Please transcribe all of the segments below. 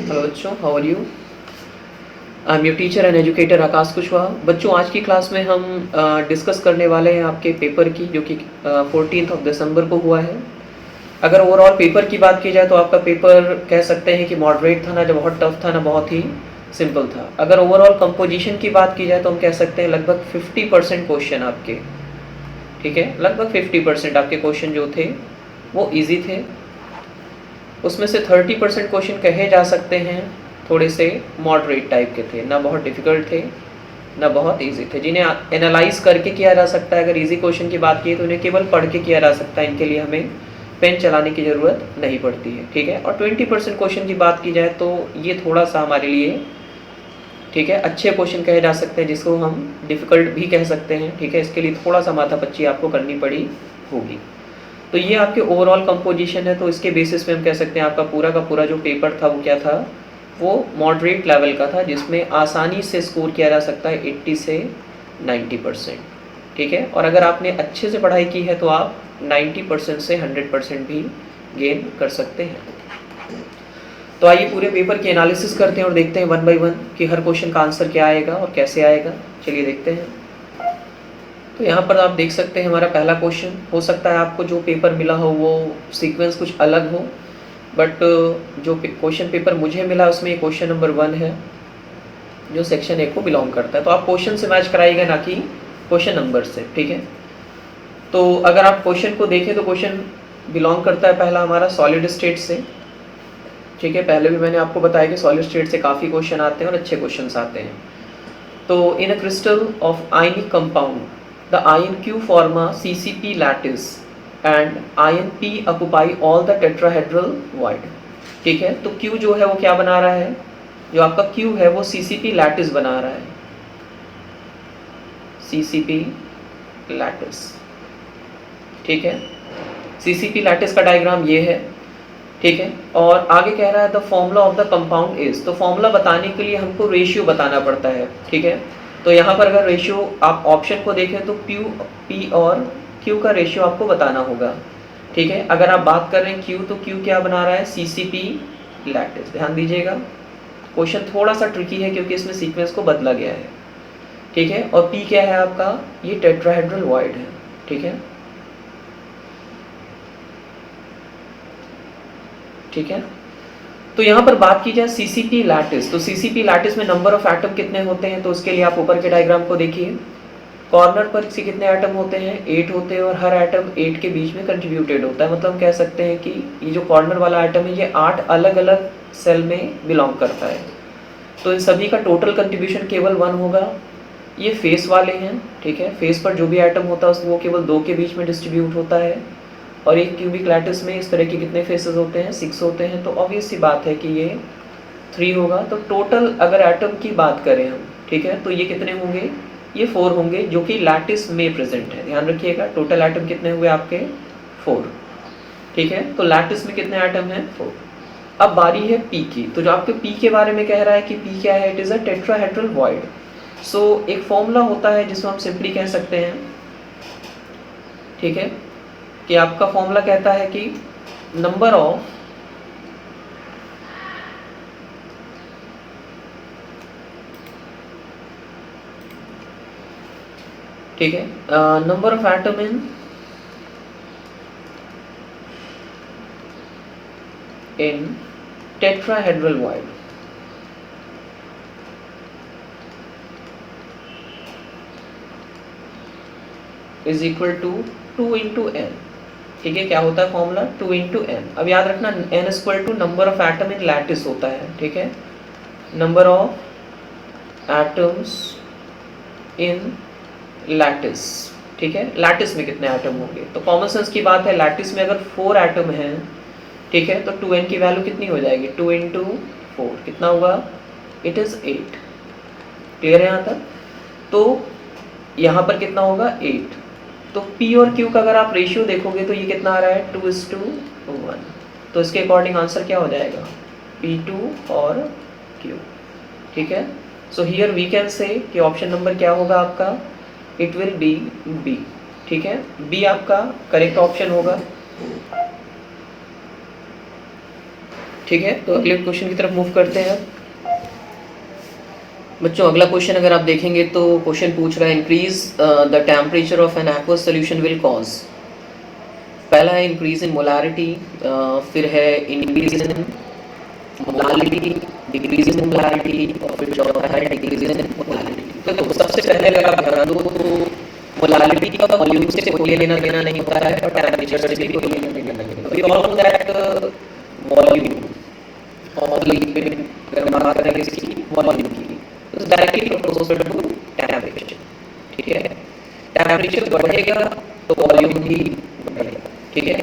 Hello बच्चों, how are you? I am your teacher and educator Aakash Kushwaha. बच्चों, आज की क्लास में हम डिस्कस करने वाले हैं आपके पेपर की, जो कि 14 दिसंबर को हुआ है। अगर ओवरऑल पेपर की बात की जाए तो आपका पेपर कह सकते हैं कि मॉडरेट था, ना जो बहुत टफ था ना बहुत ही सिंपल था। अगर ओवरऑल कंपोजिशन की बात की जाए तो हम कह सकते हैं लगभग 50% क्वेश्चन आपके, ठीक है, लगभग 50% आपके क्वेश्चन जो थे वो ईजी थे। उसमें से 30% क्वेश्चन कहे जा सकते हैं थोड़े से मॉडरेट टाइप के थे, ना बहुत डिफ़िकल्ट थे ना बहुत इजी थे, जिन्हें एनालाइज करके किया जा सकता है। अगर इजी क्वेश्चन की बात की तो उन्हें केवल पढ़ के किया जा सकता है, इनके लिए हमें पेन चलाने की ज़रूरत नहीं पड़ती है, ठीक है। और 20% क्वेश्चन की बात की जाए तो ये थोड़ा सा हमारे लिए, ठीक है, अच्छे क्वेश्चन कहे जा सकते हैं, जिसको हम डिफ़िकल्ट भी कह सकते हैं, ठीक है। इसके लिए थोड़ा सा माथापच्ची आपको करनी पड़ी होगी। तो ये आपके ओवरऑल कंपोजिशन है। तो इसके बेसिस पे हम कह सकते हैं आपका पूरा का पूरा जो पेपर था वो क्या था, वो मॉडरेट लेवल का था, जिसमें आसानी से स्कोर किया जा सकता है 80 से 90%, ठीक है। और अगर आपने अच्छे से पढ़ाई की है तो आप 90% से 100% भी गेन कर सकते हैं। तो आइए पूरे पेपर की एनालिसिस करते हैं और देखते हैं वन बाय वन कि हर क्वेश्चन का आंसर क्या आएगा और कैसे आएगा। चलिए देखते हैं। तो यहाँ पर आप देख सकते हैं हमारा पहला क्वेश्चन। हो सकता है आपको जो पेपर मिला हो वो सीक्वेंस कुछ अलग हो, बट जो क्वेश्चन पेपर मुझे मिला उसमें क्वेश्चन नंबर 1 है, जो सेक्शन 1 को बिलोंग करता है। तो आप क्वेश्चन से मैच कराइएगा, ना कि क्वेश्चन नंबर से, ठीक है। तो अगर आप क्वेश्चन को देखें तो क्वेश्चन बिलोंग करता है पहला हमारा सॉलिड स्टेट से, ठीक है। पहले भी मैंने आपको बताया कि सॉलिड स्टेट से काफ़ी क्वेश्चन आते हैं और अच्छे क्वेश्चन आते हैं। तो in a crystal of ionic compound the ion Q form a CCP lattice and ion P occupy all the tetrahedral void, ठीक है। तो Q जो है वो क्या बना रहा है, जो आपका Q है वो CCP लैटिस बना रहा है, CCP लैटिस, ठीक है। CCP लैटिस का डायग्राम ये है, ठीक है। और आगे कह रहा है the formula of the compound is, तो फॉर्मूला बताने के लिए हमको रेशियो बताना पड़ता है, ठीक है। तो यहाँ पर अगर रेशियो आप ऑप्शन को देखें तो P और Q का रेशियो आपको बताना होगा, ठीक है। अगर आप बात कर रहे हैं Q, तो Q क्या बना रहा है, CCP लैटिस। ध्यान दीजिएगा, क्वेश्चन थोड़ा सा ट्रिकी है क्योंकि इसमें सीक्वेंस को बदला गया है, ठीक है। और P क्या है आपका, ये टेट्राहेड्रल वॉइड है, ठीक है, ठीक है। तो यहाँ पर बात की जाए CCP लैटिस, तो CCP लैटिस में नंबर ऑफ एटम कितने होते हैं, तो उसके लिए आप ऊपर के डायग्राम को देखिए। कॉर्नर पर से कितने एटम होते हैं, 8 होते हैं, और हर एटम 8 के बीच में कंट्रीब्यूटेड होता है। मतलब हम कह सकते हैं कि ये जो कॉर्नर वाला एटम है ये 8 अलग अलग सेल में बिलोंग करता है। तो इन सभी का टोटल कंट्रीब्यूशन केवल 1 होगा। ये फेस वाले हैं, ठीक है। फेस पर जो भी एटम होता है वो केवल 2 के बीच में डिस्ट्रीब्यूट होता है। और एक क्यूबिक लैटिस में इस तरह के कितने फेसेस होते हैं, 6 होते हैं। तो ऑब्वियस सी बात है कि ये 3 होगा। तो टोटल अगर एटम की बात करें हम, ठीक है, तो ये कितने होंगे, ये 4 होंगे, जो कि लैटिस में प्रेजेंट है। ध्यान रखिएगा, टोटल एटम कितने हुए आपके, 4, ठीक है। तो लैटिस में कितने एटम हैं, 4। अब बारी है पी की। तो जो आपके पी के बारे में कह रहा है कि पी क्या है, it is a tetrahedral void. So एक फॉर्मूला होता है जिसको हम सिंपली कह सकते हैं, ठीक है, कि आपका फॉर्मूला कहता है कि नंबर ऑफ ठीक है, number of atom in tetrahedral void is equal to 2 into N, ठीक है। क्या होता है फॉर्मूला, 2 इंटू एन। अब याद रखना N square to number of atom in lattice होता है, ठीक है, number of atoms in lattice, ठीक है। लैटिस में कितने एटम होंगे, तो कॉमन सेंस की बात है, लैटिस में अगर 4 एटम हैं, ठीक है, तो 2n की वैल्यू कितनी हो जाएगी, 2 इंटू 4 कितना होगा, इट इज़ 8। क्लियर है यहाँ तक। तो यहाँ पर कितना होगा, 8। तो P और Q का अगर आप रेशियो देखोगे तो ये कितना आ रहा है, 2:1। तो इसके अकॉर्डिंग आंसर क्या हो जाएगा, P2 और Q, ठीक है। So here we can say कि ऑप्शन नंबर क्या होगा आपका, इट विल बी बी, ठीक है। बी आपका करेक्ट ऑप्शन होगा। ठीक है, तो अगले क्वेश्चन की तरफ मूव करते हैं। बच्चों अगला क्वेश्चन अगर आप देखेंगे तो क्वेश्चन पूछ रहा है increase the temperature of an aqueous solution will cause. पहला है इंक्रीज इन मोलारिटी, फिर है increase in molarity, decrease in molarity, और फिर चौथा है डिक्रीज इन मोलारिटी। तो सबसे पहले अगर आप ध्यान दो तो मोलारिटी का वॉल्यूम से कोई लेना देना नहीं होता है और टेम्परेचर से भी कोई लेना देना नहीं होता है। We all know that volume और लिक्विड अगर हम बात करेंगे इसकी वॉल्यूम की तो डायरेक्टली प्रोपोर्शनल टू टेम्परेचर। ठीक है, टेम्परेचर बढ़ेगा तो वॉल्यूम भी बढ़ेगा। ठीक है,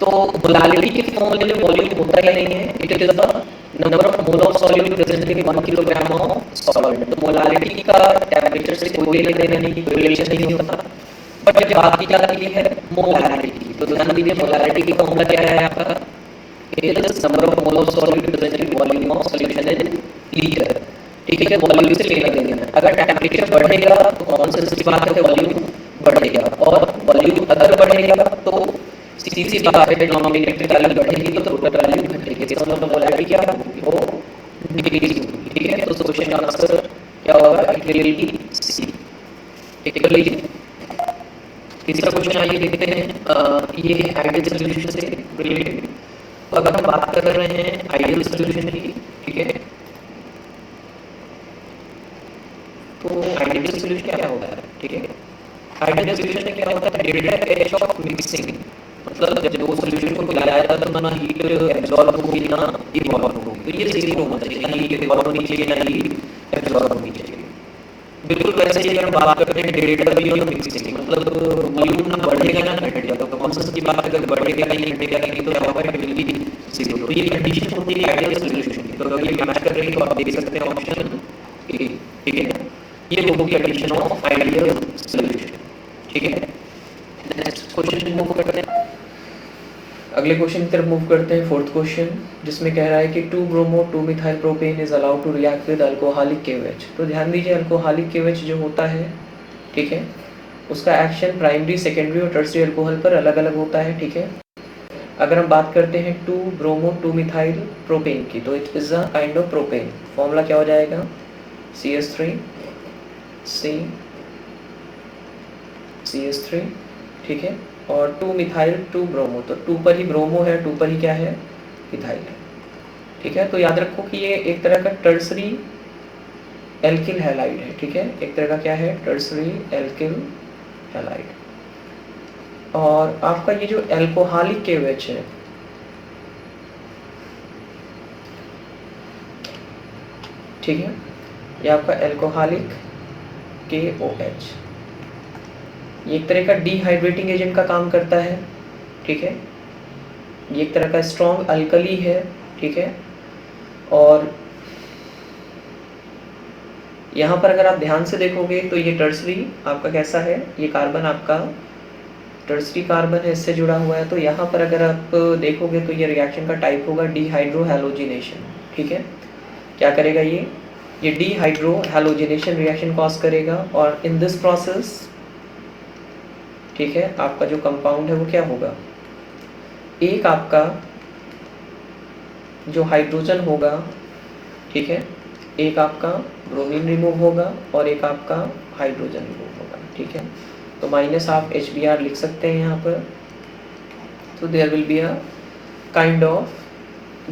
तो मोलारिटी के फॉर्मूले में वॉल्यूम होता ही नहीं है, it is the number of mole of solute present in 1 kilogram of solvent. तो मोलारिटी का टेम्परेचर से कोई लेना देना नहीं, कोई रिलेशन नहीं होता। बट जब बात की जाती है मोलारिटी की तो ध्यान दीजिए मोलारिटी की फॉर्मूला क्या है आपका, it is number of mole of solute present in volume of solution in litre. ठीक है, वॉल्यूम से लेना देना है। अगर टेम्परेचर बढ़ेगा तो कॉमन सेंस की बात है वॉल्यूम बढ़ेगा, और वॉल्यूम अगर बढ़ेगा तो सीधी सी बात है डिनोमिनेटर की वैल्यू बढ़ेगी तो टोटल वैल्यू घटेगी। इसका मतलब मोलारिटी क्या होगी, वो डिक्रीज होगी। ठीक है, तो क्वेश्चन का आंसर क्या होगा, इट विल बी सी। ठीक है, लीजिए तीसरा क्वेश्चन आइए देखते हैं। ये आइडियल सॉल्यूशन से रिलेटेड। तो अगर हम बात कर रहे हैं आइडियल सॉल्यूशन की, ठीक है, तो आइडियल सॉल्यूशन क्या होता है। ठीक है, आइडियल सॉल्यूशन में क्या होता है, डेल्टा एच ऑफ मिक्सिंग, मतलब जब वो सॉल्यूशन को मिलाया जाता है तो ना हीट एब्जॉर्ब होगी ना इवॉल्व होगी। तो ये जीरो होना चाहिए, ना हीट इवॉल्व होनी चाहिए ना हीट एब्जॉर्ब होनी चाहिए। बिल्कुल वैसे ही अगर हम बात करते हैं डेल्टा बी और मिक्सिंग, मतलब वॉल्यूम ना बढ़ेगा ना घटेगा। तो कॉन्सेप्ट की बात अगर बढ़ेगा नहीं घटेगा नहीं तो क्या होगा, इट विल बी जीरो। तो ये कंडीशन होती है आइडियल सॉल्यूशन की। तो अगर ये मैच कर रही है तो आप देख सकते हैं ऑप्शन ए। ठीक है, ये होगी कंडीशन ऑफ आइडियल सॉल्यूशन। ठीक है, नेक्स्ट क्वेश्चन मूव करते हैं। अगले क्वेश्चन की तरफ मूव करते हैं। फोर्थ क्वेश्चन जिसमें कह रहा है कि two bromo two methyl propane is allowed to react with alcoholic KOH। तो ध्यान दीजिए अल्कोहलिक KOH जो होता है, ठीक है, उसका एक्शन प्राइमरी, सेकेंडरी और टर्शियरी अल्कोहल पर अलग अलग होता है। ठीक है, अगर हम बात करते हैं 2-ब्रोमो 2-मिथाइल प्रोपेन की तो it is a kind of propane. Formula क्या हो जाएगा, CH3 ठीक है, और 2-मिथाइल 2-ब्रोमो, तो 2 पर ही ब्रोमो है, 2 पर ही क्या है, मिथाइल है। ठीक है, तो याद रखो कि ये एक तरह का टर्सरी एल्किल हैलाइड है। ठीक है, एक तरह का क्या है, टर्सरी एल्किल हैलाइड। और आपका ये जो एल्कोहलिक KOH है, ठीक है, ये आपका एल्कोहलिक KOH ये एक तरह का डिहाइड्रेटिंग एजेंट का काम करता है। ठीक है, ये एक तरह का स्ट्रॉन्ग अल्कली है। ठीक है, और यहाँ पर अगर आप ध्यान से देखोगे तो ये टर्सरी आपका कैसा है, ये कार्बन आपका टर्सरी कार्बन है, इससे जुड़ा हुआ है। तो यहाँ पर अगर आप देखोगे तो ये रिएक्शन का टाइप होगा डिहाइड्रो हैलोजिनेशन। ठीक है, क्या करेगा ये डिहाइड्रो हैलोजिनेशन रिएक्शन कॉज करेगा, और इन दिस प्रोसेस, ठीक है, आपका जो कंपाउंड है वो क्या होगा, एक आपका जो हाइड्रोजन होगा, ठीक है, एक आपका ब्रोमीन रिमूव होगा और एक आपका हाइड्रोजन रिमूव होगा। ठीक है, तो माइनस आप HBr लिख सकते हैं यहाँ पर। तो there will be a kind of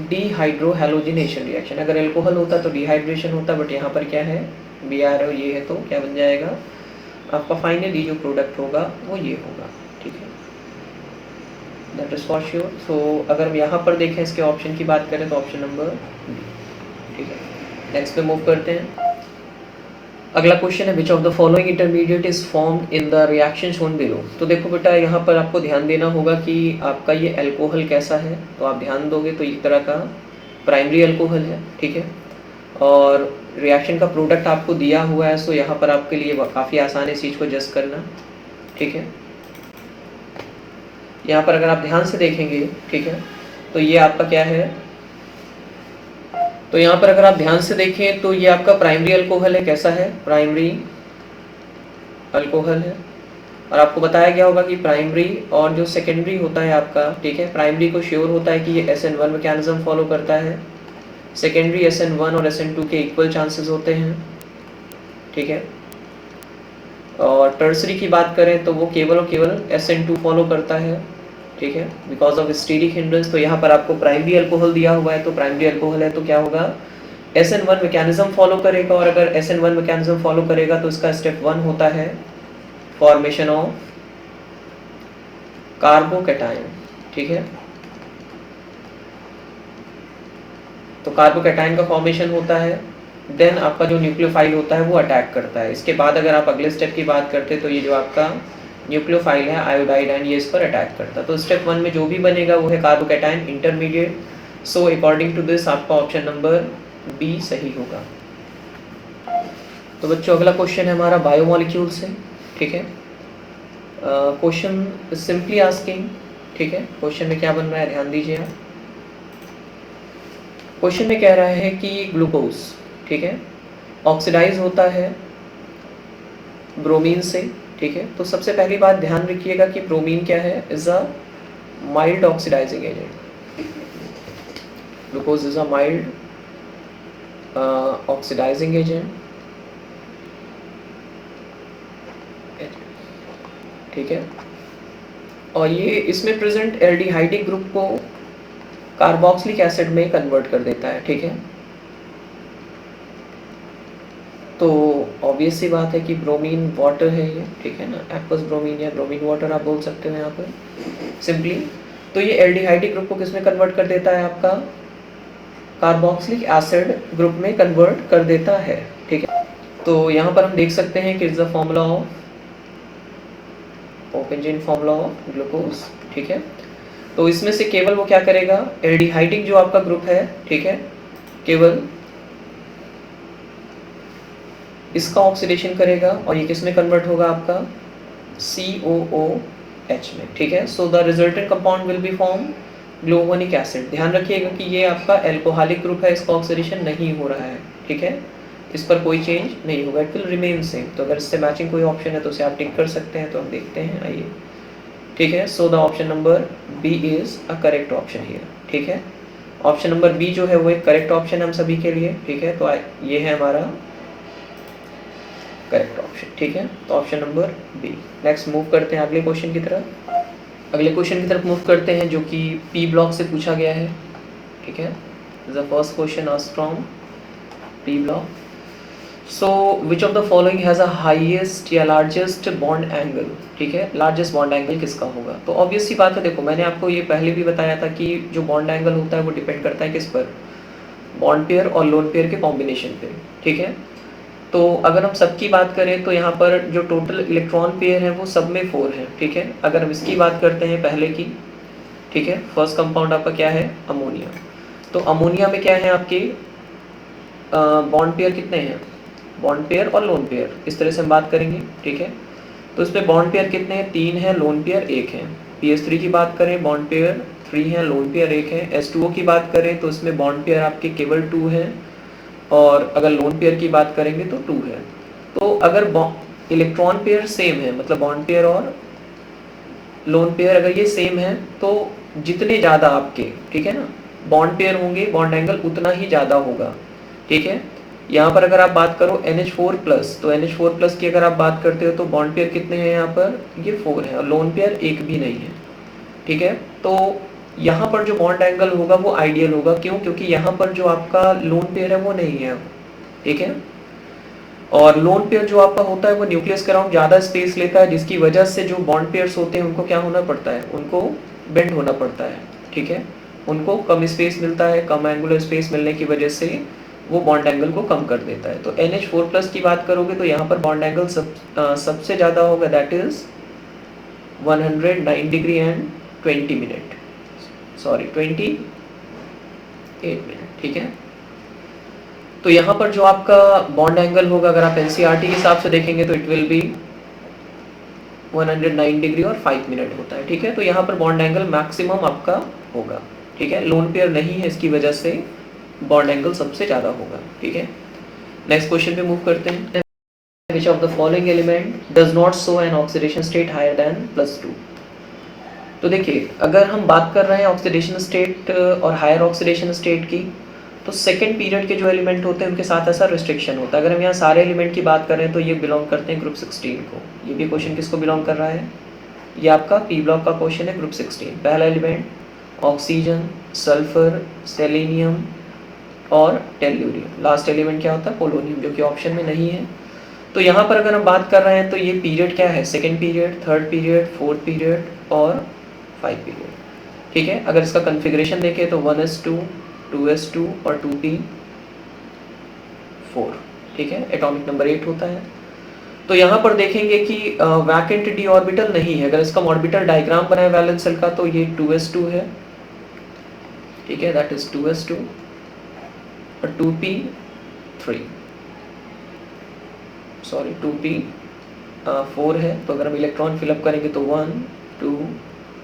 dehydrohalogenation reaction. अगर एल्कोहल होता तो डिहाइड्रेशन होता, बट यहाँ पर क्या है, Br और ये है, तो क्या बन जाएगा आपका फाइनली जो प्रोडक्ट होगा वो ये होगा। ठीक है, दैट इज फॉर श्योर। सो अगर हम यहाँ पर देखें इसके ऑप्शन की बात करें तो ऑप्शन नंबर डी। ठीक है, नेक्स्ट पे मूव करते हैं। अगला क्वेश्चन है विच of the following intermediate is formed in the reaction shown below. तो देखो बेटा यहाँ पर आपको ध्यान देना होगा कि आपका ये अल्कोहल कैसा है, तो आप ध्यान दोगे तो एक तरह का प्राइमरी अल्कोहल है। ठीक है, और रिएक्शन का प्रोडक्ट आपको दिया हुआ है, सो यहाँ पर आपके लिए काफ़ी आसान है इस चीज़ को जज करना। ठीक है, यहाँ पर अगर आप ध्यान से देखेंगे, ठीक है, तो ये आपका क्या है, तो यहाँ पर अगर आप ध्यान से देखें तो ये आपका प्राइमरी अल्कोहल है। कैसा है, प्राइमरी अल्कोहल है। और आपको बताया गया होगा कि प्राइमरी और जो सेकेंडरी होता है आपका, ठीक है, प्राइमरी को श्योर होता है कि ये SN1 मैकेनिज्म फॉलो करता है, सेकेंडरी SN1 और SN2 के इक्वल चांसेस होते हैं, ठीक है, और टर्सरी की बात करें तो वो केवल और केवल SN2 फॉलो करता है, ठीक है, बिकॉज ऑफ स्टीरिक हिंड्रेंस। तो यहाँ पर आपको प्राइमरी अल्कोहल दिया हुआ है, तो प्राइमरी अल्कोहल है तो क्या होगा, SN1 मैकेनिज्म फॉलो करेगा, और अगर SN1 मैकेनिज्म फॉलो करेगा तो इसका स्टेप 1 होता है फॉर्मेशन ऑफ कार्बोकैटायन, ठीक है। तो कार्बोकैटायन का फॉर्मेशन होता है, देन आपका जो न्यूक्लियोफाइल होता है वो अटैक करता है। इसके बाद अगर आप अगले स्टेप की बात करते हैं तो ये जो आपका न्यूक्लियोफाइल है आयोडाइड एंड ये इस पर अटैक करता है। तो स्टेप 1 में जो भी बनेगा वो है carbocation intermediate. So according to this आपका ऑप्शन नंबर बी सही होगा। तो बच्चों अगला क्वेश्चन है हमारा बायोमोलिक्यूल से, ठीक है। क्वेश्चन सिंपली आस्किंग, ठीक है। क्वेश्चन में क्या बन रहा है ध्यान दीजिए आप। क्वेश्चन में कह रहा है कि ग्लूकोज, ठीक है, ऑक्सीडाइज होता है ब्रोमीन से, ठीक है। तो सबसे पहली बात ध्यान रखिएगा कि ब्रोमीन क्या है, is a mild oxidising agent. Glucose is a mild oxidising agent, ठीक है। और ये इसमें प्रेजेंट एल्डिहाइडिक ग्रुप को कार्बोक्सिलिक एसिड में कन्वर्ट कर देता है, ठीक है। तो ऑब्वियस सी बात है कि ब्रोमीन वाटर है ये, ठीक है ना, एक्वस ब्रोमीन या ब्रोमीन वाटर आप बोल सकते हो यहाँ पर सिंपली। तो ये एल्डिहाइडिक ग्रुप को किस में कन्वर्ट कर देता है, आपका कार्बोक्सिलिक एसिड ग्रुप में कन्वर्ट कर देता है, ठीक है। तो यहाँ पर हम देख सकते हैं कि it's the formula of open chain formula of glucose, ठीक है। तो इसमें से केवल वो क्या करेगा, एल्डिहाइडिक जो आपका ग्रुप है, ठीक है, केवल इसका ऑक्सीडेशन करेगा और ये किस में कन्वर्ट होगा, आपका COOH में, ठीक है। So the resultant compound will be form gluconic acid. ध्यान रखिएगा कि ये आपका एल्कोहलिक ग्रुप है, इसका ऑक्सीडेशन नहीं हो रहा है, ठीक है, इस पर कोई चेंज नहीं होगा, इट विल रिमेन सेम। तो अगर इससे मैचिंग कोई ऑप्शन है तो उसे आप टिक कर सकते हैं। तो हम देखते हैं, आइए, ठीक है। So the option number B is a correct option here, ठीक है। ऑप्शन नंबर बी जो है वो एक करेक्ट ऑप्शन है हम सभी के लिए, ठीक है। तो ये है हमारा करेक्ट ऑप्शन, ठीक है। तो option number B. Next move करते हैं अगले क्वेश्चन की तरफ। अगले क्वेश्चन की तरफ मूव करते हैं जो कि पी ब्लॉक से पूछा गया है, ठीक है। The first question asked from P block. So which of the following has a highest या लार्जेस्ट बॉन्ड एंगल, ठीक है। लार्जेस्ट बॉन्ड एंगल किसका होगा। तो ऑब्वियस सी बात है, देखो मैंने आपको ये पहले भी बताया था कि जो बॉन्ड एंगल होता है वो डिपेंड करता है किस पर, बॉन्ड पेयर और लोन पेयर के कॉम्बिनेशन पे, ठीक है। तो अगर हम सबकी बात करें तो यहाँ पर जो टोटल इलेक्ट्रॉन पेयर है वो सब में 4 है, ठीक है। अगर हम इसकी बात करते हैं पहले की, ठीक है, फर्स्ट कंपाउंड आपका क्या है, अमोनिया। तो अमोनिया में क्या है आपके बॉन्ड पेयर कितने हैं, बॉन्ड पेयर और लोन पेयर, इस तरह से हम बात करेंगे, ठीक है। तो इसमें बॉन्ड पेयर कितने हैं, 3 है, लोन पेयर 1 है। PS3 की बात करें, बॉन्ड पेयर 3 है, लोन पेयर 1 है। H2O की बात करें तो इसमें बॉन्ड पेयर आपके केवल 2 है, और अगर लोन पेयर की बात करेंगे तो 2 है। तो अगर इलेक्ट्रॉन पेयर सेम है, मतलब बॉन्ड पेयर और लोन पेयर अगर ये सेम है, तो जितने ज़्यादा आपके, ठीक है ना, बॉन्ड पेयर होंगे, बॉन्ड एंगल उतना ही ज़्यादा होगा, ठीक है। यहाँ पर अगर आप बात करो NH4+, तो NH4+ की अगर आप बात करते हो तो बॉन्ड पेयर कितने हैं यहाँ पर, ये 4 है, और लोन पेयर 1 भी नहीं है, ठीक है। तो यहाँ पर जो बॉन्ड एंगल होगा वो आइडियल होगा, क्यों, क्योंकि यहाँ पर जो आपका लोन पेयर है वो नहीं है, ठीक है। और लोन पेयर जो आपका होता है वो न्यूक्लियस के अराउंड ज़्यादा स्पेस लेता है, जिसकी वजह से जो बॉन्ड पेयर्स होते हैं उनको क्या होना पड़ता है, उनको बेंड होना पड़ता है, ठीक है। उनको कम स्पेस मिलता है, कम एंगुलर स्पेस मिलने की वजह से वो बॉन्ड एंगल को कम कर देता है। तो NH4+ की बात करोगे तो यहाँ पर बॉन्ड एंगल सबसे ज़्यादा होगा, that is 109 degree and 28 minute, ठीक है। तो यहाँ पर जो आपका बॉन्ड एंगल होगा, अगर आप NCERT के हिसाब से देखेंगे तो इट विल बी 109 डिग्री और 5 मिनट होता है, ठीक है। तो यहाँ पर बॉन्ड एंगल मैक्सिमम आपका होगा, ठीक है। लोन पेयर नहीं है, इसकी वजह से बॉन्ड एंगल सबसे ज़्यादा होगा, ठीक है। नेक्स्ट क्वेश्चन पे मूव करते हैं। Which of the following element does not show an oxidation state higher than +2। तो देखिए, अगर हम बात कर रहे हैं ऑक्सीडेशन स्टेट और हायर ऑक्सीडेशन स्टेट की, तो सेकेंड पीरियड के जो एलिमेंट होते हैं उनके साथ ऐसा रिस्ट्रिक्शन होता है। अगर हम यहाँ सारे एलिमेंट की बात करें तो ये बिलोंग करते हैं ग्रुप 16 को। ये भी क्वेश्चन किसको बिलोंग कर रहा है? ये आपका पी ब्लॉक का क्वेश्चन है, ग्रुप 16। पहला एलिमेंट ऑक्सीजन, सल्फर, सेलेनियम और टेल्यूरियम। लास्ट एलिमेंट क्या होता है? पोलोनियम, जो कि ऑप्शन में नहीं है। तो यहाँ पर अगर हम बात कर रहे हैं तो ये पीरियड क्या है? Second period, third period, fourth period और 5 पीरियड। ठीक है, अगर इसका कन्फिग्रेशन देखें तो 1s2, 2s2 और 2p4। ठीक है, एटॉमिक नंबर 8 होता है। तो यहाँ पर देखेंगे कि वैकेंट डी ऑर्बिटल नहीं है। अगर इसका ऑर्बिटल डायग्राम बनाए वैलेंस शेल का तो ये 2s2 है। ठीक है, दैट इज 2s2 और 2p4 है। तो अगर हम इलेक्ट्रॉन फिलअप करेंगे तो 1, 2,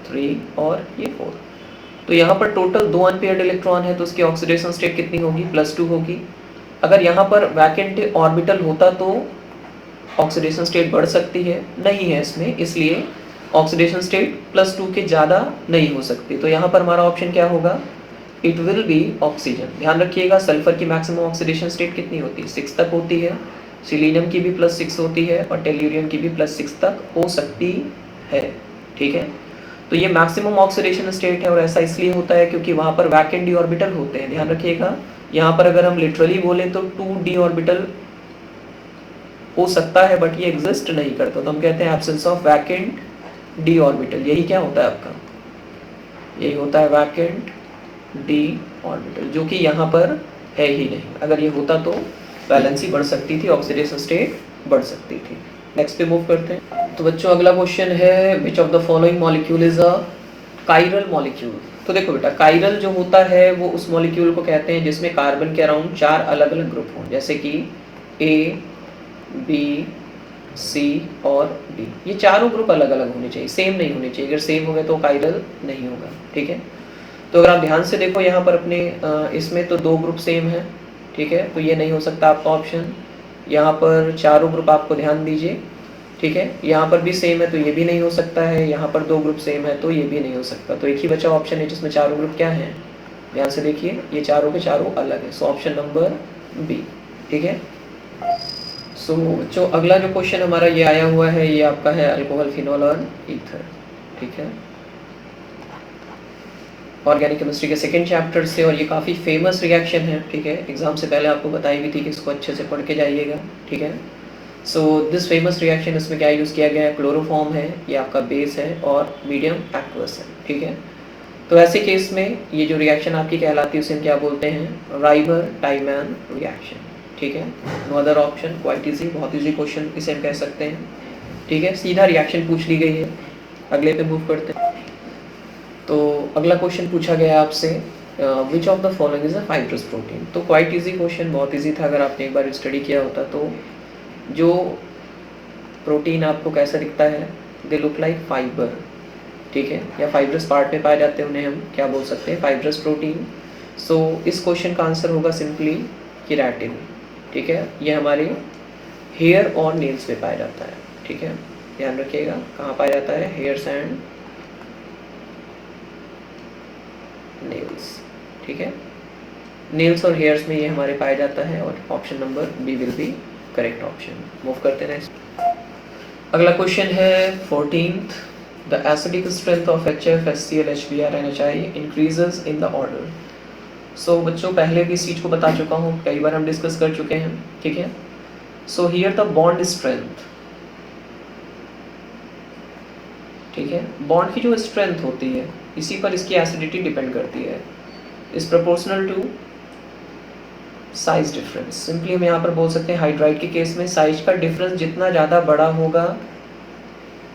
3 और ये 4। तो यहाँ पर टोटल 2 अनपेयर्ड इलेक्ट्रॉन है, तो उसकी ऑक्सीडेशन स्टेट कितनी होगी? +2 होगी। अगर यहाँ पर वैकेंट ऑर्बिटल होता तो ऑक्सीडेशन स्टेट बढ़ सकती है, नहीं है इसमें, इसलिए ऑक्सीडेशन स्टेट +2 के ज़्यादा नहीं हो सकती। तो यहाँ पर हमारा ऑप्शन क्या होगा? It will B oxygen. ध्यान रखिएगा, सल्फर की मैक्सिमम ऑक्सीडेशन स्टेट कितनी होती है? 6 तक होती है। सिलीनियम की भी +6 होती है और टेल्यूरियम की भी +6 तक हो सकती है। ठीक है, तो ये मैक्सिमम ऑक्सीडेशन स्टेट है और ऐसा इसलिए होता है क्योंकि वहाँ पर वैकेंट डी ऑर्बिटल होते हैं। ध्यान रखिएगा, यहाँ पर अगर हम लिटरली बोले तो 2d ऑर्बिटल हो सकता है बट ये एग्जिस्ट नहीं करता, तो हम कहते हैं absence of vacant D orbital. यही क्या होता है आपका? यही होता है वैकेंट डी ऑर्बिटल, जो कि यहाँ पर है ही नहीं। अगर ये होता तो वैलेंसी बढ़ सकती थी, ऑक्सीडेशन स्टेट बढ़ सकती थी। नेक्स्ट पे मूव करते हैं। तो बच्चों, अगला क्वेश्चन है विच of the following molecule is a chiral molecule. तो देखो बेटा, काइरल जो होता है वो उस मॉलिक्यूल को कहते हैं जिसमें कार्बन के अराउंड 4 अलग अलग ग्रुप हों, जैसे कि ए, बी, सी और डी। ये चारों ग्रुप अलग अलग होने चाहिए, सेम नहीं होने चाहिए। अगर सेम हो गए तो काइरल नहीं होगा। ठीक है, तो अगर आप ध्यान से देखो यहाँ पर अपने इसमें तो 2 ग्रुप सेम है। ठीक है, तो ये नहीं हो सकता आपका ऑप्शन। यहाँ पर चारों ग्रुप आपको ध्यान दीजिए। ठीक है, यहाँ पर भी सेम है तो ये भी नहीं हो सकता है। यहाँ पर 2 ग्रुप सेम है तो ये भी नहीं हो सकता। तो एक ही बचा ऑप्शन है जिसमें चारों ग्रुप क्या है? ध्यान से देखिए, ये चारों के चारों अलग है। So option number B. ठीक है, सो जो अगला जो क्वेश्चन हमारा ये आया हुआ है, ये आपका है अल्कोहल, फिनॉल और ईथर। ठीक है, ऑर्गेनिक केमिस्ट्री के सेकंड चैप्टर से, और ये काफ़ी फेमस रिएक्शन है। ठीक है, एग्जाम से पहले आपको बताई भी थी कि इसको अच्छे से पढ़ के जाइएगा। ठीक है, सो दिस फेमस रिएक्शन, इसमें क्या यूज़ किया गया है? क्लोरोफॉर्म है, ये आपका बेस है और मीडियम एक्वस है। ठीक है, तो ऐसे केस में ये जो रिएक्शन आपकी कहलाती है उसे हम क्या बोलते हैं? Reimer Tiemann reaction. ठीक है, no other option, quite easy, बहुत इजी क्वेश्चन इसे हम कह सकते हैं। ठीक है, सीधा रिएक्शन पूछ ली गई है। अगले पे मूव करते हैं। तो अगला क्वेश्चन पूछा गया आपसे, विच of the following is a fibrous protein. तो क्वाइट इजी क्वेश्चन, बहुत इजी था। अगर आपने एक बार स्टडी किया होता तो जो प्रोटीन आपको कैसा दिखता है? They look like fibre. ठीक है, या फाइब्रस पार्ट में पाए जाते हैं, उन्हें हम क्या बोल सकते हैं? Fibrous protein. सो इस क्वेश्चन का आंसर होगा सिंपली केराटिन। ठीक है, ये हमारे हेयर और नेल्स में पाया जाता है। ठीक है, ध्यान रखिएगा, कहाँ पाया जाता है? Hairs and nails. ठीक है, नेल्स और हेयर्स में ये हमारे पाया जाता है और option number B will be correct option. Move करते हैं नेक्स्ट। अगला क्वेश्चन है 14th, the acidic strength of HF, HCl, HBr and HI increases in the order। So बच्चों, पहले भी इस चीज़ को बता चुका हूँ, कई बार हम डिस्कस कर चुके हैं। ठीक है, so here the bond strength. ठीक है, बॉन्ड की जो स्ट्रेंथ होती है इसी पर इसकी एसिडिटी डिपेंड करती है। Is proportional to size difference. Simply हम यहाँ पर बोल सकते हैं हाइड्राइड के केस में साइज का डिफरेंस जितना ज़्यादा बड़ा होगा,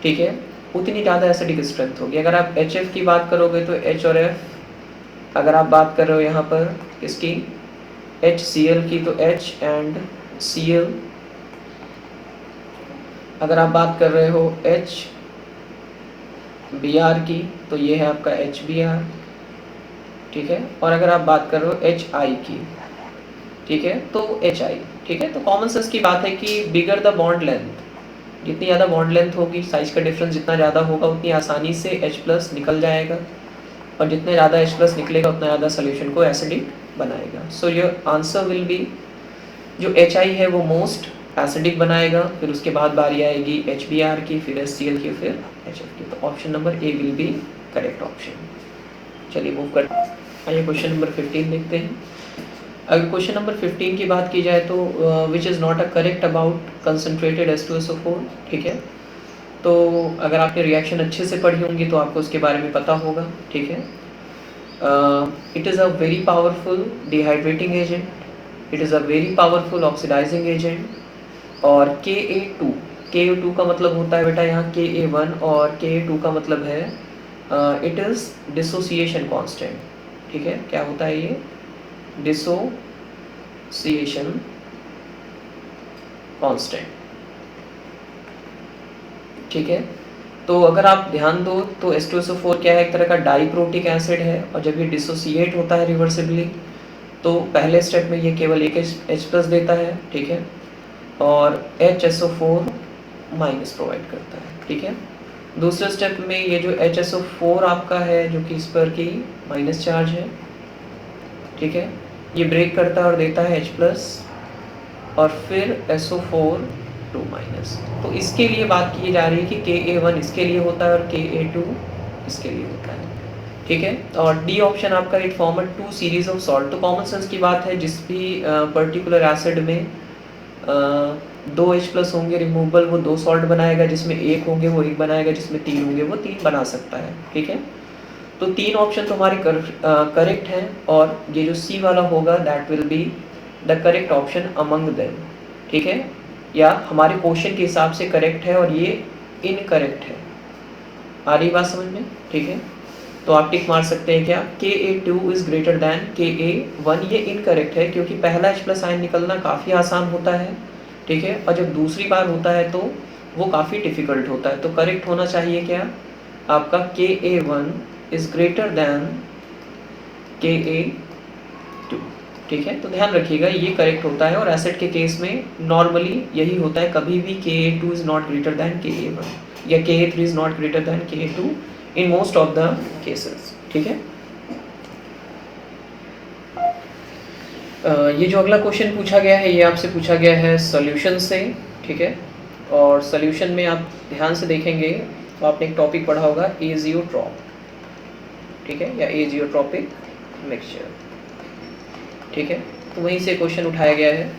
ठीक है, उतनी ज़्यादा एसिडिक स्ट्रेंथ होगी। अगर आप HF की बात करोगे तो H और F, अगर आप बात कर रहे हो यहाँ पर इसकी HCl की तो H एंड Cl, अगर आप बात कर रहे हो HBr की तो ये है आपका HBr। ठीक है, और अगर आप बात कर रहे हो HI की, ठीक है, तो HI, ठीक है। तो कॉमन सेंस की बात है कि बिगर द बॉन्ड लेंथ, जितनी ज़्यादा बॉन्ड लेंथ होगी, साइज का डिफरेंस जितना ज़्यादा होगा, उतनी आसानी से H+ निकल जाएगा, और जितने ज़्यादा H+ निकलेगा उतना ज़्यादा सोल्यूशन को एसिडिक बनाएगा। So your answer will be, जो HI है वो मोस्ट एसिडिक बनाएगा, फिर उसके बाद बारी आएगी HBr की, फिर HCl की, फिर HF की। तो option number A will be correct option. चलिए मूव करते हैं, आइए क्वेश्चन नंबर 15 देखते हैं। अगर क्वेश्चन नंबर 15 की बात की जाए तो which is not a correct about concentrated H2SO4, ठीक है। तो अगर आपने रिएक्शन अच्छे से पढ़ी होंगी तो आपको उसके बारे में पता होगा, ठीक है। It is a very powerful dehydrating agent, it is a very powerful oxidising agent, और Ka2 का मतलब होता है बेटा यहाँ Ka1, और Ka2 का मतलब है इट इज़ डिसोसिएशन कांस्टेंट, ठीक है। क्या होता है ये? डिसोसिएशन कांस्टेंट, ठीक है। तो अगर आप ध्यान दो तो H2SO4 क्या है? एक तरह का डाइप्रोटिक एसिड है, और जब ये डिसोसिएट होता है रिवर्सिबली तो पहले स्टेप में ये केवल एक H+ देता है, ठीक है, और HSO4 माइनस प्रोवाइड करता है, ठीक है। दूसरे स्टेप में ये जो HSO4 आपका है, जो कि इस पर की माइनस चार्ज है, ठीक है, ये ब्रेक करता है और देता है H+, और फिर SO4 2 माइनस। तो इसके लिए बात की जा रही है कि Ka1 इसके लिए होता है और Ka2 इसके लिए होता है, ठीक है। और डी ऑप्शन आपका, it form 2 series of salt. तो कॉमन सेंस की बात है, जिस भी पर्टिकुलर एसिड में 2 H+ होंगे रिमूवेबल, वो 2 सॉल्ट बनाएगा, जिसमें 1 होंगे वो 1 बनाएगा, जिसमें 3 होंगे वो 3 बना सकता है, ठीक है। तो 3 ऑप्शन तुम्हारे करेक्ट हैं, और ये जो सी वाला होगा that will be the correct option among them, ठीक है, या हमारे क्वेश्चन के हिसाब से करेक्ट है, और ये इनकरेक्ट है। आ रही बात समझ में? ठीक है, तो आप टिक मार सकते हैं क्या? Ka2 is greater than Ka1। ये इनकरेक्ट है, क्योंकि पहला H+ आयन निकलना काफ़ी आसान होता है, ठीक है, और जब दूसरी बार होता है तो वो काफ़ी डिफिकल्ट होता है। तो करेक्ट होना चाहिए क्या आपका? Ka1 is greater than Ka2, ठीक है। तो ध्यान रखिएगा ये करेक्ट होता है, और एसिड के केस में नॉर्मली यही होता है, कभी भी Ka2 is not greater than Ka1 या Ka3 is not greater than Ka2 in most of the cases, ठीक है। ये जो अगला क्वेश्चन पूछा गया है, ये आपसे पूछा गया है सॉल्यूशन से, ठीक है। और सॉल्यूशन में आप ध्यान से देखेंगे तो आपने एक टॉपिक पढ़ा होगा एजियोट्रॉप, ठीक है, या एजियोट्रॉपिक मिक्सचर, ठीक है। तो वहीं से क्वेश्चन उठाया गया है।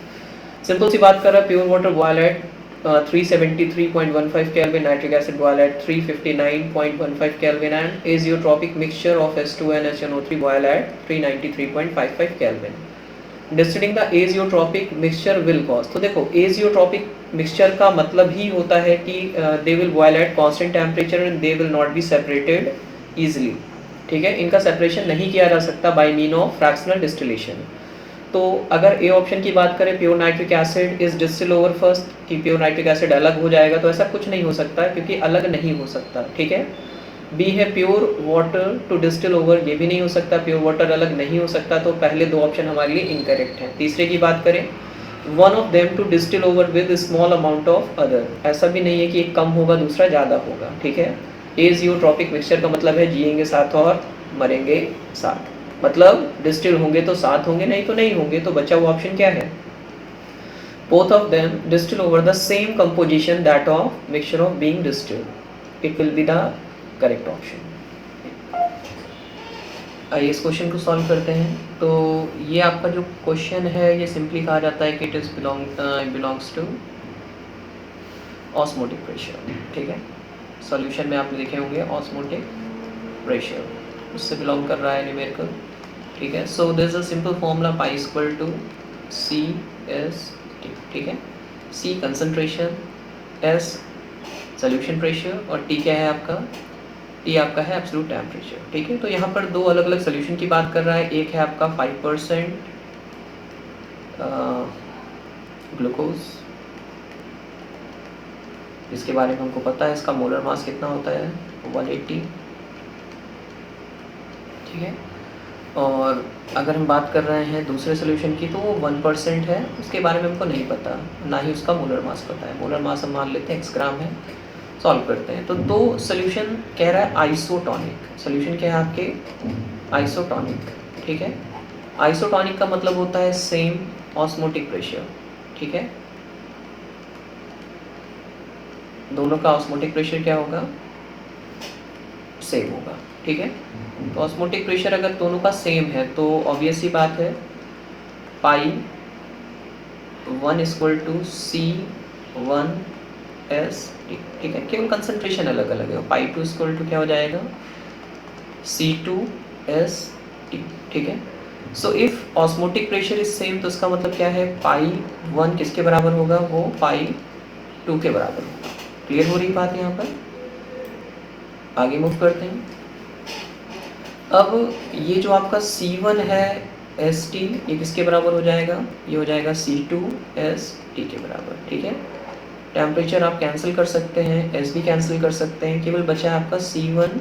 सिंपल सी बात कर रहा है, pure water boil at 373.15 Kelvin, nitric acid boil at 359.15 Kelvin, and azeotropic mixture of H2 and HNO3 boil at 393.55 Kelvin. Distilling the azeotropic mixture will cause, तो देखो azeotropic mixture का मतलब ही होता है कि they will boil at constant temperature and they will not be separated easily, ठीक है। इनका सेपरेशन नहीं किया जा सकता by mean of fractional distillation। तो अगर ए ऑप्शन की बात करें, pure nitric acid is distil over first, कि प्योर नाइट्रिक एसिड अलग हो जाएगा, तो ऐसा कुछ नहीं हो सकता, क्योंकि अलग नहीं हो सकता, ठीक है। बी है pure water to distil over, ये भी नहीं हो सकता, प्योर वाटर अलग नहीं हो सकता। तो पहले दो ऑप्शन हमारे लिए इनकरेक्ट हैं। तीसरे की बात करें, one of them to distil over with small amount of other, ऐसा भी नहीं है कि एक कम होगा दूसरा ज़्यादा होगा, ठीक है। एजियोट्रॉपिक मिक्सचर का मतलब है जिएंगे साथ और मरेंगे साथ, मतलब डिस्टिल होंगे तो साथ होंगे, नहीं तो नहीं होंगे। तो बचा हुआ ऑप्शन क्या है? Both of them distil over the same composition that of mixture of being distilled, it will be the correct option. आइए इस क्वेश्चन को सॉल्व करते हैं। तो ये आपका जो क्वेश्चन है, ये सिंपली कहा जाता है कि it is belongs to osmotic pressure, ठीक है। सॉल्यूशन में आपने देखे होंगे ऑस्मोटिक प्रेशर, उससे बिलोंग कर रहा है न्यूमेरिकल, ठीक है। So this is a simple formula, pi equal to C S T, ठीक है। C concentration, S solution pressure, और टी क्या है आपका? टी आपका है एब्सोल्यूट टेम्परेचर, ठीक है। तो यहाँ पर दो अलग अलग सॉल्यूशन की बात कर रहा है। एक है आपका 5% ग्लूकोज, इसके बारे में हमको पता है, इसका मोलर मास कितना होता है? 180, ठीक है। और अगर हम बात कर रहे हैं दूसरे सोल्यूशन की तो वो 1% है, उसके बारे में हमको नहीं पता, ना ही उसका मोलर मास पता है। मोलर मास हम मान लेते हैं x ग्राम है। सॉल्व करते हैं तो दो सोल्यूशन कह रहा है आइसोटोनिक। सोल्यूशन क्या है आपके? आइसोटोनिक। ठीक है, आइसोटोनिक का मतलब होता है सेम ऑस्मोटिक प्रेशर। ठीक है, दोनों का ऑस्मोटिक प्रेशर क्या होगा? सेम होगा। ठीक है, तो ऑस्मोटिक प्रेशर अगर दोनों का सेम है तो ऑब्वियस ही बात है pi 1 equal to C 1 S T. ठीक है, केवल कंसंट्रेशन अलग अलग है। पाई 2 इक्वल टू क्या हो जाएगा? C2 S T. ठीक है, so if osmotic pressure is same तो इसका मतलब क्या है? पाई 1 किसके बराबर होगा? वो पाई 2 के बराबर होगा। क्लियर हो रही बात यहाँ पर? आगे मूव करते हैं। अब ये जो आपका C1 है ST, ये किसके बराबर हो जाएगा? ये हो जाएगा C2 ST के बराबर। ठीक है, टेम्परेचर आप कैंसिल कर सकते हैं, S भी कैंसिल कर सकते हैं, केवल बचा है आपका C1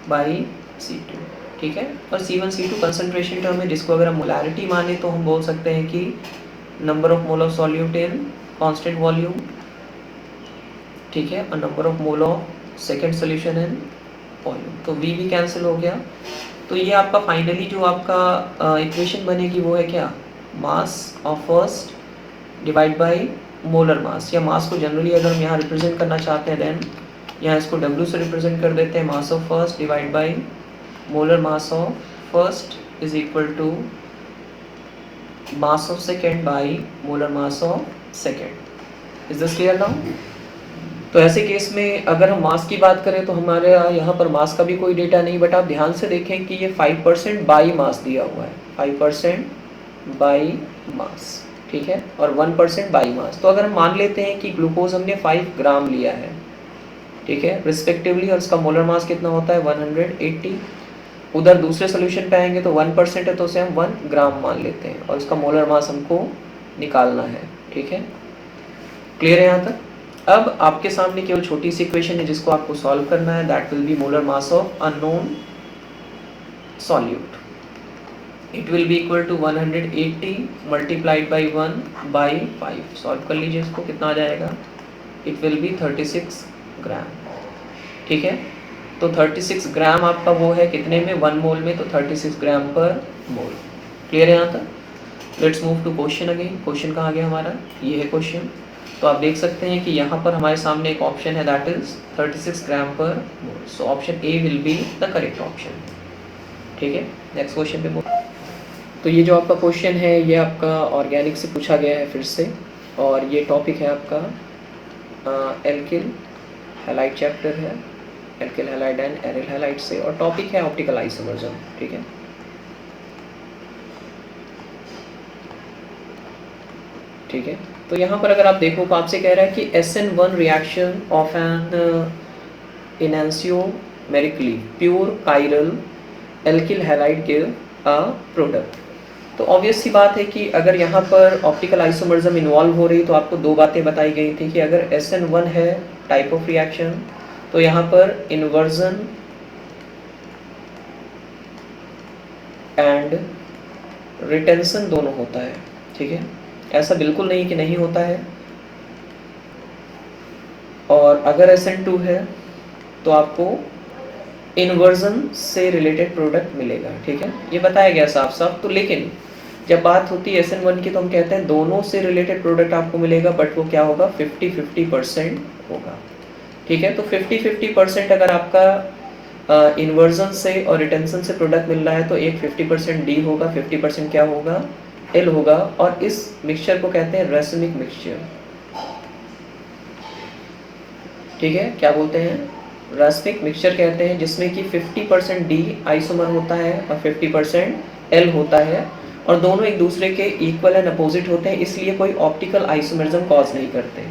बाई C2। ठीक है, और C1 C2 कंसंट्रेशन टर्म है, जिसको अगर हम मोलैरिटी माने तो हम बोल सकते हैं कि number of mole of solute in constant volume. ठीक है, और number of mole of second solution in volume. तो V भी कैंसिल हो गया। तो ये आपका फाइनली जो आपका इक्वेशन बनेगी वो है क्या? मास of first divide by molar मास, या मास को जनरली अगर हम यहाँ रिप्रेजेंट करना चाहते हैं देन यहाँ इसको W से रिप्रेजेंट कर देते हैं। Mass of first divide by molar mass of first is equal to mass of second by molar mass of second. Is this clear now? तो ऐसे केस में अगर हम मास की बात करें तो हमारे यहाँ पर मास का भी कोई डेटा नहीं, बट आप ध्यान से देखें कि ये 5% बाई मास दिया हुआ है, 5% बाई मास। ठीक है, और 1% बाई मास। तो अगर हम मान लेते हैं कि ग्लूकोज हमने 5 ग्राम लिया है, ठीक है, रिस्पेक्टिवली, और इसका मोलर मास कितना होता है? 180। उधर दूसरे सोल्यूशन पे आएंगे तो 1% है तो उसे हम 1 ग्राम मान लेते हैं, और इसका मोलर मास हमको निकालना है। ठीक है, क्लियर है यहाँ तक? अब आपके सामने केवल छोटी सी इक्वेशन है जिसको आपको सॉल्व करना है, that will be molar mass of unknown solute. It will be equal to 180 multiplied by 1 by 5। Solve कर लीजिए इसको, कितना आ जाएगा? It will be 36 gram. ठीक है, तो 36 ग्राम आपका वो है कितने में? 1 मोल में, तो 36 ग्राम पर मोल। क्लियर है यहाँ तक? Let's move to question again. Question कहाँ गया हमारा? ये है क्वेश्चन। तो आप देख सकते हैं कि यहाँ पर हमारे सामने एक ऑप्शन है that is 36 gram per mole. So option A will be the correct option. ठीक है, नेक्स्ट क्वेश्चन पे मूव। तो ये जो आपका क्वेश्चन है ये आपका ऑर्गेनिक से पूछा गया है फिर से, और ये टॉपिक है आपका एल्किल हैलाइड चैप्टर है, alkyl halide and aryl halide से, और टॉपिक है ऑप्टिकल आइसोमर्सम। ठीक है, ठीक है, तो यहाँ पर अगर आप देखो तो आपसे कह रहा है कि SN1 reaction of an enantiomerically pure chiral alkyl halide give a product. तो ऑब्वियस सी बात है कि अगर यहाँ पर ऑप्टिकल आइसोमर्सम इन्वॉल्व हो रही तो आपको दो बातें बताई गई थी कि अगर SN1 है टाइप ऑफ रिएक्शन तो यहाँ पर इन्वर्जन एंड रिटेंशन दोनों होता है। ठीक है, ऐसा बिल्कुल नहीं कि नहीं होता है। और अगर SN2 है तो आपको इन्वर्जन से रिलेटेड प्रोडक्ट मिलेगा। ठीक है, ये बताया गया साफ साफ। तो लेकिन जब बात होती है SN1 की तो हम कहते हैं दोनों से रिलेटेड प्रोडक्ट आपको मिलेगा, बट वो क्या होगा? 50-50% होगा। ठीक है, तो 50-50% अगर आपका इन्वर्जन से और रिटेंशन से प्रोडक्ट मिल रहा है तो एक 50% D होगा, 50% क्या होगा? L होगा, और इस मिक्सचर को कहते हैं रेसमिक मिक्सचर। ठीक है, क्या बोलते हैं? रेसमिक मिक्सचर कहते हैं, जिसमें कि 50% D आइसोमर होता है और 50% L होता है, और दोनों एक दूसरे के इक्वल एंड अपोजिट होते हैं, इसलिए कोई ऑप्टिकल आइसोमरिज्म कॉज नहीं करते।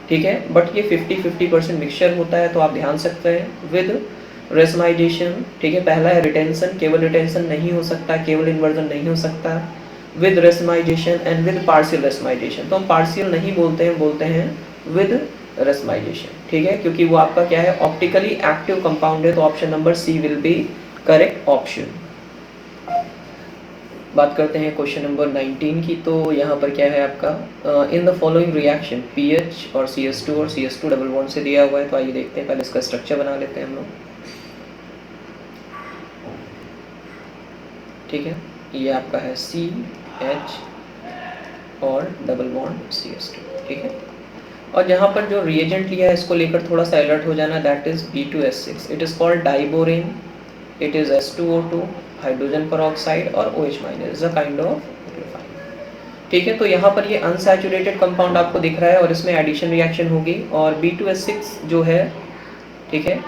ठीक है, बट ये 50-50% मिक्सचर होता है, तो आप ध्यान सकते हैं विद रेसमाइजेशन। ठीक है, पहला है रिटेंशन, केवल रिटेंशन नहीं हो सकता, केवल इन्वर्जन नहीं हो सकता, with racemisation and with partial racemisation. तो हम पार्शियल नहीं बोलते हैं, बोलते हैं विद रेसमाइजेशन। ठीक है, क्योंकि वो आपका क्या है? ऑप्टिकली एक्टिव कंपाउंड है, तो option number C will be correct option. बात करते हैं क्वेश्चन नंबर 19 की। तो यहाँ पर क्या है आपका, in the following reaction pH और CS2 डबल बॉन्ड से दिया हुआ है। तो आइए देखते हैं, पहले इसका स्ट्रक्चर बना लेते हैं हम लोग। ठीक है, ये आपका है CH और डबल बॉन्ड CS2। ठीक है, और यहाँ पर जो रिएजेंट लिया है इसको लेकर थोड़ा सा अलर्ट हो जाना, that is B2S6। It is called diborane, it is S2O2 hydrogen peroxide और OH minus is a kind of nucleophile. ठीक है, तो यहाँ पर ये अनसैचुरेटेड कंपाउंड आपको दिख रहा है और इसमें एडिशन रिएक्शन होगी और B2S6 जो है, ठीक है,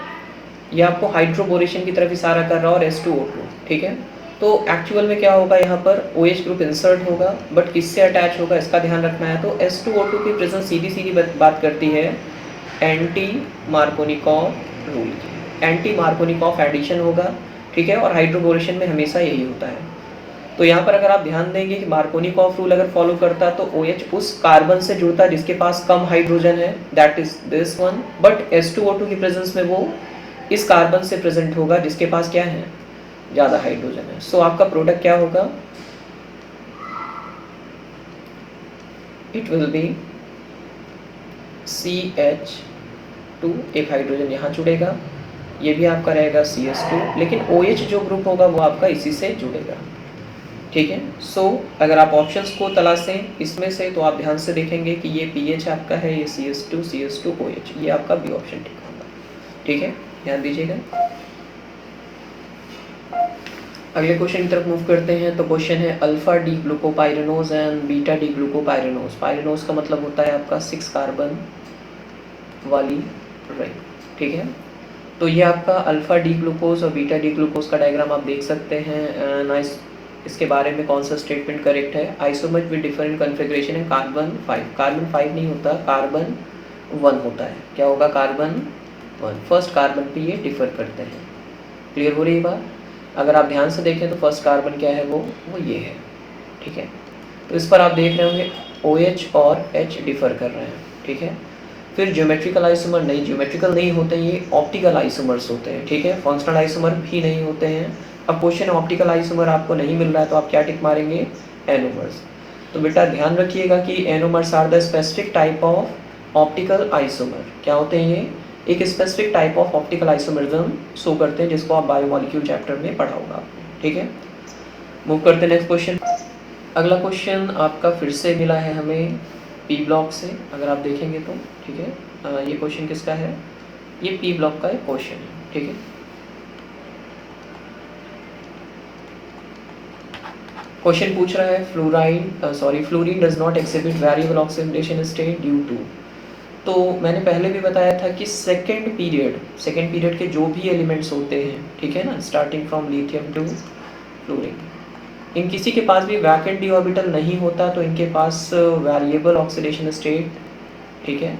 ये आपको हाइड्रोबोरेशन की तरफ इशारा कर रहा है और S2O2। ठीक है, तो एक्चुअल में क्या होगा, यहाँ पर OH ग्रुप इंसर्ट होगा, बट किससे अटैच होगा इसका ध्यान रखना है। तो S2O2 की प्रेजेंस सीधी सीधी बात करती है एंटी मार्कोनिकॉफ रूल की। एंटी मार्कोनिकॉफ एडिशन होगा, ठीक है, और हाइड्रोबोरेशन में हमेशा यही होता है। तो यहाँ पर अगर आप ध्यान देंगे कि मार्कोनिकॉफ रूल अगर फॉलो करता है तो OH उस कार्बन से जुड़ता है जिसके पास कम हाइड्रोजन है, that is this one, but S2O2 की प्रेजेंस में वो इस कार्बन से प्रेजेंट होगा जिसके पास क्या है, ज़्यादा हाइड्रोजन है। सो आपका प्रोडक्ट क्या होगा, इट विल बी CH2, एक हाइड्रोजन यहाँ जुड़ेगा, ये भी आपका रहेगा CS2, लेकिन OH जो ग्रुप होगा वो आपका इसी से जुड़ेगा। ठीक है, सो अगर आप ऑप्शंस को तलाशें इसमें से तो आप ध्यान से देखेंगे कि ये पीएच आपका है, ये CS2 OH, ये आपका बी ऑप्शन ठीक होगा। ठीक है, ध्यान दीजिएगा। अगले क्वेश्चन की तरफ मूव करते हैं। तो क्वेश्चन है alpha D glucopyranose and beta D glucopyranose. Pyranose का मतलब होता है आपका 6 कार्बन वाली रिंग। ठीक है, तो ये आपका अल्फा डी ग्लूकोज और बीटा डी ग्लूकोज का डायग्राम आप देख सकते हैं। नाइस, इसके बारे में कौन सा स्टेटमेंट करेक्ट है, आइसोमर विद डिफरेंट कॉन्फ़िगरेशन है कार्बन 5। कार्बन 5 नहीं होता, कार्बन 1 होता है। क्या होगा, कार्बन 1, फर्स्ट कार्बन पे ये डिफर करते हैं। क्लियर हो रही है बात। अगर आप ध्यान से देखें तो फर्स्ट कार्बन क्या है, वो ये है। ठीक है, तो इस पर आप देख रहे होंगे OH और H डिफर कर रहे हैं। ठीक है, फिर ज्योमेट्रिकल आइसोमर नहीं, ज्योमेट्रिकल नहीं होते हैं, ये ऑप्टिकल आइसोमर्स होते हैं। ठीक है, फंक्शनल आइसोमर भी नहीं होते हैं। अब क्वेश्चन ऑप्टिकल आइसोमर आपको नहीं मिल रहा है तो आप क्या टिक मारेंगे, एनोमर्स। तो बेटा ध्यान रखिएगा कि anomers are the specific type of optical isomer. क्या होते हैं ये, एक specific type of optical isomerism show करते हैं जिसको आप बायोमॉलिक्यूल चैप्टर में पढ़ा होगा आपको। ठीक है, मूव करते हैं नेक्स्ट क्वेश्चन। अगला क्वेश्चन आपका फिर से मिला है हमें P ब्लॉक से, अगर आप देखेंगे तो। ठीक है, ये क्वेश्चन किसका है, ये P ब्लॉक का एक क्वेश्चन है। ठीक है, क्वेश्चन पूछ रहा है fluorine does not exhibit variable oxidation state due to. तो मैंने पहले भी बताया था कि सेकेंड पीरियड के जो भी एलिमेंट्स होते हैं, ठीक है ना, starting from lithium to fluorine, इन किसी के पास भी वैकेंट डी ऑर्बिटल नहीं होता तो इनके पास वेरिएबल ऑक्सीडेशन स्टेट, ठीक है,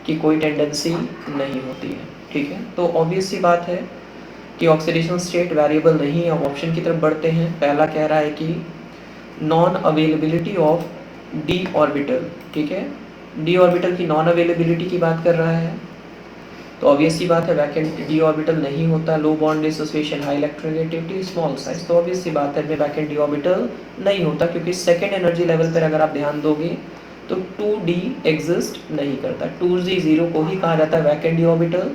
की कोई टेंडेंसी नहीं होती है। ठीक है, तो ऑब्वियस सी बात है कि ऑक्सीडेशन स्टेट वेरिएबल नहीं है। ऑप्शन की तरफ बढ़ते हैं। पहला कह रहा है कि non availability of D orbital. ठीक है, डी ऑर्बिटल की नॉन अवेलेबिलिटी की बात कर रहा है, तो ऑब्वियस सी बात है वैकेंट डी ऑर्बिटल नहीं होता। Low bond dissociation, high electronegativity, small size, तो ऑब्वियस सी बात है में वैकेंट डी ऑर्बिटल नहीं होता, क्योंकि सेकेंड एनर्जी लेवल पर अगर आप ध्यान दोगे तो 2D एग्जिस्ट नहीं करता। 2Z0 को ही कहा जाता है vacant D orbital.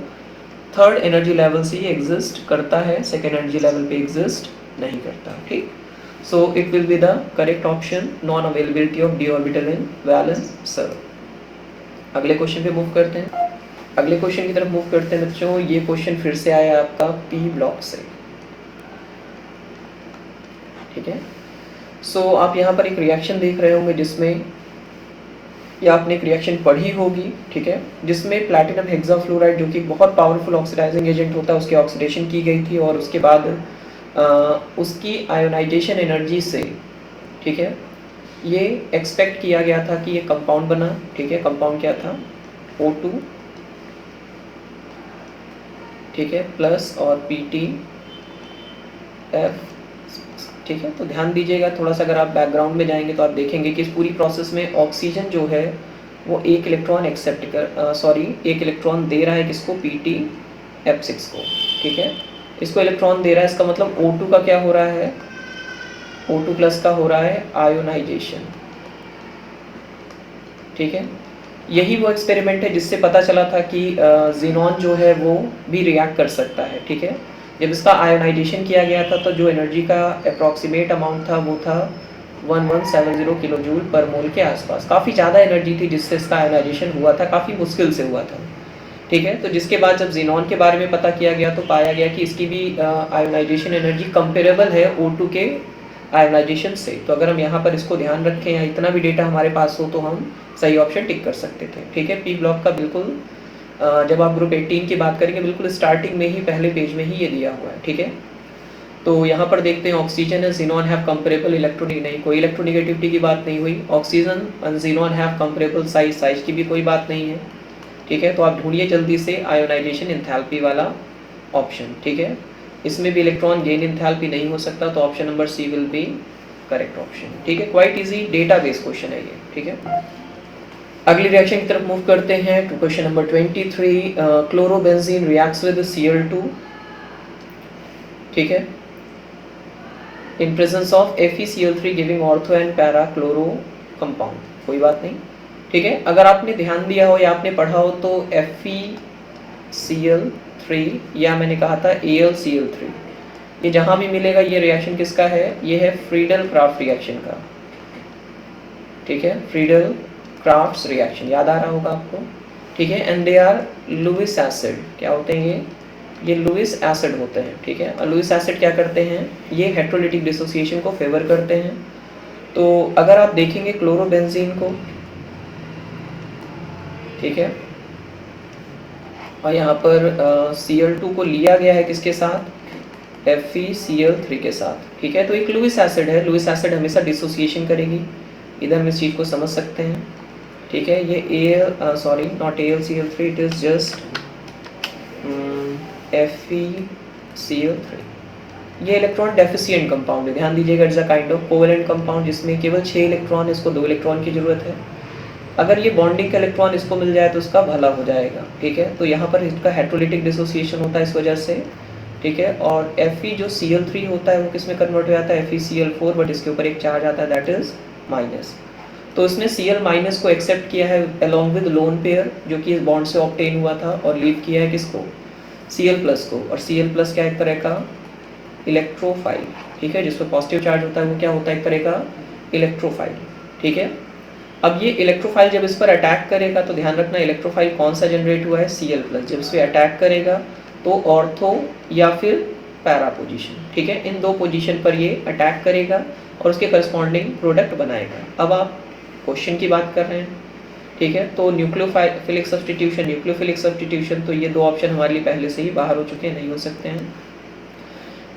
Third energy level से ही एग्जिस्ट करता है, सेकेंड एनर्जी लेवल पे एग्जिस्ट नहीं करता। ठीक, so it will be the correct option, non availability of D orbital in valence shell. अगले क्वेश्चन पे मूव करते हैं। अगले क्वेश्चन की तरफ मूव करते हैं बच्चों। ये क्वेश्चन फिर से आया आपका P ब्लॉक से। ठीक है, सो आप यहाँ पर एक रिएक्शन देख रहे होंगे जिसमें, या आपने एक रिएक्शन पढ़ी होगी, ठीक है, जिसमें प्लैटिनम हेक्साफ्लोराइड जो कि बहुत पावरफुल ऑक्सीडाइजिंग एजेंट होता है उसकी ऑक्सीडेशन की गई थी और उसके बाद उसकी आयोनाइजेशन एनर्जी से, ठीक है, ये एक्सपेक्ट किया गया था कि ये कंपाउंड बना। ठीक है, कंपाउंड क्या था, O2, ठीक है, प्लस और PTF। ठीक है, तो ध्यान दीजिएगा थोड़ा सा, अगर आप बैकग्राउंड में जाएंगे तो आप देखेंगे कि इस पूरी प्रोसेस में ऑक्सीजन जो है वो एक इलेक्ट्रॉन एक इलेक्ट्रॉन दे रहा है किसको, PTF6 को। ठीक है, इसको इलेक्ट्रॉन दे रहा है, इसका मतलब O2 का क्या हो रहा है, O2 प्लस का हो रहा है आयोनाइजेशन। ठीक है, यही वो एक्सपेरिमेंट है जिससे पता चला था कि ज़ीनॉन जो है वो भी रिएक्ट कर सकता है। ठीक है, जब इसका आयोनाइजेशन किया गया था तो जो एनर्जी का अप्रॉक्सीमेट अमाउंट था वो था 1170 किलो जूल पर मोल के आसपास। काफ़ी ज़्यादा एनर्जी थी जिससे इसका आयोनाइजेशन हुआ था, काफ़ी मुश्किल से हुआ था। ठीक है, तो जिसके बाद जब ज़ीनॉन के बारे में पता किया गया तो पाया गया कि इसकी भी आयोनाइजेशन एनर्जी कंपेरेबल है O2 के आयोनाइजेशन से। तो अगर हम यहाँ पर इसको ध्यान रखें या इतना भी डेटा हमारे पास हो तो हम सही ऑप्शन टिक कर सकते थे। ठीक है, पी ब्लॉक का बिल्कुल जब आप ग्रुप 18 की बात करेंगे बिल्कुल स्टार्टिंग में ही पहले पेज में ही ये दिया हुआ है। ठीक है, तो यहाँ पर देखते हैं oxygen and xenon have comparable electronic, नहीं कोई इलेक्ट्रोनेगेटिविटी की बात नहीं हुई। Oxygen and xenon have comparable size, size की भी कोई बात नहीं है। ठीक है, तो आप ढूंढिए जल्दी से आयोनाइजेशन एंथैल्पी वाला ऑप्शन। ठीक है, इसमें भी इलेक्ट्रॉन गेन एंथैल्पी नहीं हो सकता, तो option number C will be correct option. ठीक है, quite easy database question है ये। ठीक है, अगली रिएक्शन की तरफ मूव करते हैं to question number 23। Chlorobenzene reacts with Cl2। ठीक है, in presence of FeCl3 giving ortho and para chloro compound, कोई बात नहीं। ठीक है, अगर आपने ध्यान दिया हो या आपने पढ़ा हो तो FeCl3 या मैंने कहा था AlCl3, ये जहां भी मिलेगा ये रिएक्शन किसका है, ये है फ्रीडल क्राफ्ट रिएक्शन का। ठीक है, फ्रीडल क्राफ्ट्स रिएक्शन याद आ रहा होगा आपको। ठीक है, and they are Lewis acid, क्या होते हैं ये लुईस एसिड होते हैं। ठीक है, और लुईस एसिड क्या करते हैं, ये हेट्रोलिटिक डिसोसिएशन को फेवर करते हैं। तो अगर आप देखेंगे क्लोरोबेंजीन को, ठीक है, और यहाँ पर Cl2 को लिया गया है किसके साथ, FeCl3 के साथ। ठीक है, तो एक लुईस एसिड है, लुईस एसिड हमेशा डिसोसिएशन करेगी, इधर हम इस चीज़ को समझ सकते हैं। ठीक है, ये not AlCl3, it is just FeCl3। ये इलेक्ट्रॉन डेफिशिएंट कंपाउंड है, ध्यान दीजिएगा, it's a kind of covalent compound जिसमें केवल 6 इलेक्ट्रॉन, इसको 2 इलेक्ट्रॉन की जरूरत है। अगर ये बॉन्डिंग का इलेक्ट्रॉन इसको मिल जाए तो उसका भला हो जाएगा। ठीक है, तो यहाँ पर इसका हेट्रोलिटिक डिसोसिएशन होता है इस वजह से। ठीक है, और Fe जो Cl3 होता है वो किस में कन्वर्ट हो जाता है, FeCl4, बट इसके ऊपर एक चार्ज आता है दैट इज माइनस। तो इसने Cl- को एक्सेप्ट किया है अलॉन्ग विद लोन पेयर जो कि इस बॉन्ड से ऑब्टेन हुआ था, और लीव किया है किसको, Cl+ को। और Cl+ क्या एक तरह का इलेक्ट्रोफाइल। ठीक है, जिस पर पॉजिटिव चार्ज होता है वो क्या होता है, एक तरह का इलेक्ट्रोफाइल। ठीक है, अब ये इलेक्ट्रोफाइल जब इस पर अटैक करेगा तो ध्यान रखना इलेक्ट्रोफाइल कौन सा जनरेट हुआ है, Cl+। जब इस पर अटैक करेगा तो ऑर्थो या फिर पैरा पोजीशन। ठीक है, इन दो पोजीशन पर ये अटैक करेगा और उसके करस्पॉन्डिंग प्रोडक्ट बनाएगा। अब आप क्वेश्चन की बात कर रहे हैं। ठीक है, तो न्यूक्लियोफिलिक सब्स्टिट्यूशन, तो ये दो ऑप्शन हमारे लिए पहले से ही बाहर हो चुके हैं, नहीं हो सकते हैं।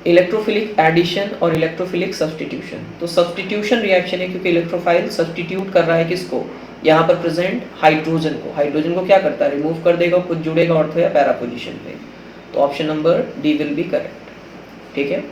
इलेक्ट्रोफिलिक एडिशन और इलेक्ट्रोफिलिक सब्स्टिट्यूशन, तो सब्स्टिट्यूशन रिएक्शन है क्योंकि इलेक्ट्रोफाइल सब्स्टिट्यूट कर रहा है किसको, यहाँ पर प्रेजेंट हाइड्रोजन को। हाइड्रोजन को क्या करता है, रिमूव कर देगा, कुछ जुड़ेगा ऑर्थो या पैरा पोजीशन पे। तो option number D will be correct. ठीक है।